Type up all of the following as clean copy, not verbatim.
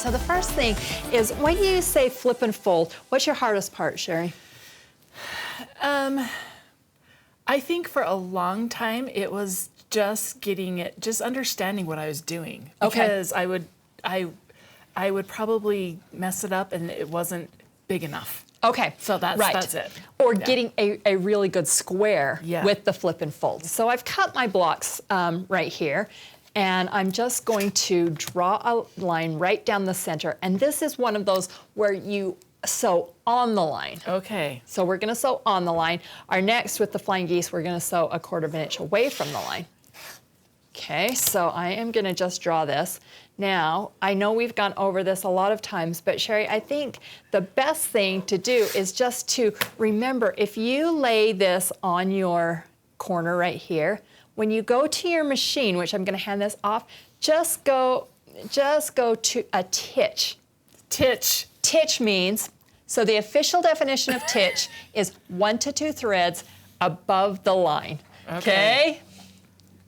So the first thing is when you say flip and fold, what's your hardest part, Cheri? I think for a long time it was just just understanding what I was doing. Okay. Because I would probably mess it up and it wasn't big enough. Okay, So that's it. Or Yeah. getting a really good square Yeah. with the flip and fold. So I've cut my blocks right here, and I'm just going to draw a line right down the center. And this is one of those where you sew on the line. Okay. So we're gonna sew on the line. Our next, with the flying geese, we're gonna sew 1/4 of an inch away from the line. Okay, so I am gonna just draw this. Now, I know we've gone over this a lot of times, but Cheri, I think the best thing to do is just to remember, if you lay this on your corner right here, when you go to your machine, which I'm gonna hand this off, just go to a titch. Titch. Titch means, so the official definition of titch is 1 to 2 threads above the line, okay?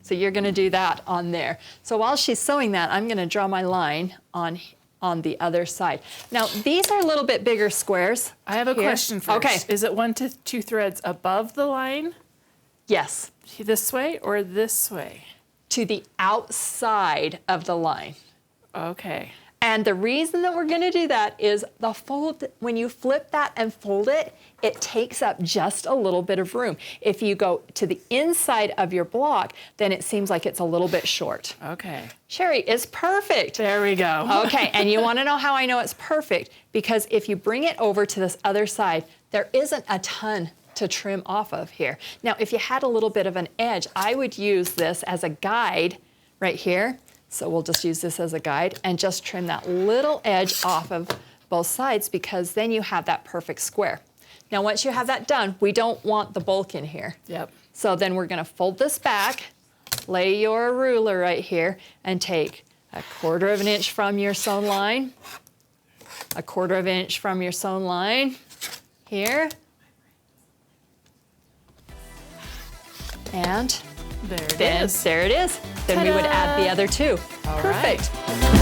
So you're gonna do that on there. So while she's sewing that, I'm gonna draw my line on the other side. Now, these are a little bit bigger squares. I have a here. question first. Okay. Is it 1 to 2 threads above the line? Yes, This way or this way? to the outside of the line. Okay. And the reason that we're gonna do that is the fold, when you flip that and fold it, it takes up just a little bit of room. If you go to the inside of your block, then it seems like it's a little bit short. Okay. Cheri, it's perfect. There we go. Okay, and you wanna know how I know it's perfect? Because if you bring it over to this other side, there isn't a ton to trim off of here. Now, if you had a little bit of an edge, I would use this as a guide right here. So we'll just use this as a guide and just trim that little edge off of both sides, because then you have that perfect square. Now, once you have that done, we don't want the bulk in here. Yep. So then we're gonna fold this back, lay your ruler right here, and take 1/4 of an inch from your sewn line, 1/4 of an inch from your sewn line here, and There it then is. there it is. Then we would add the other two. All Perfect. right.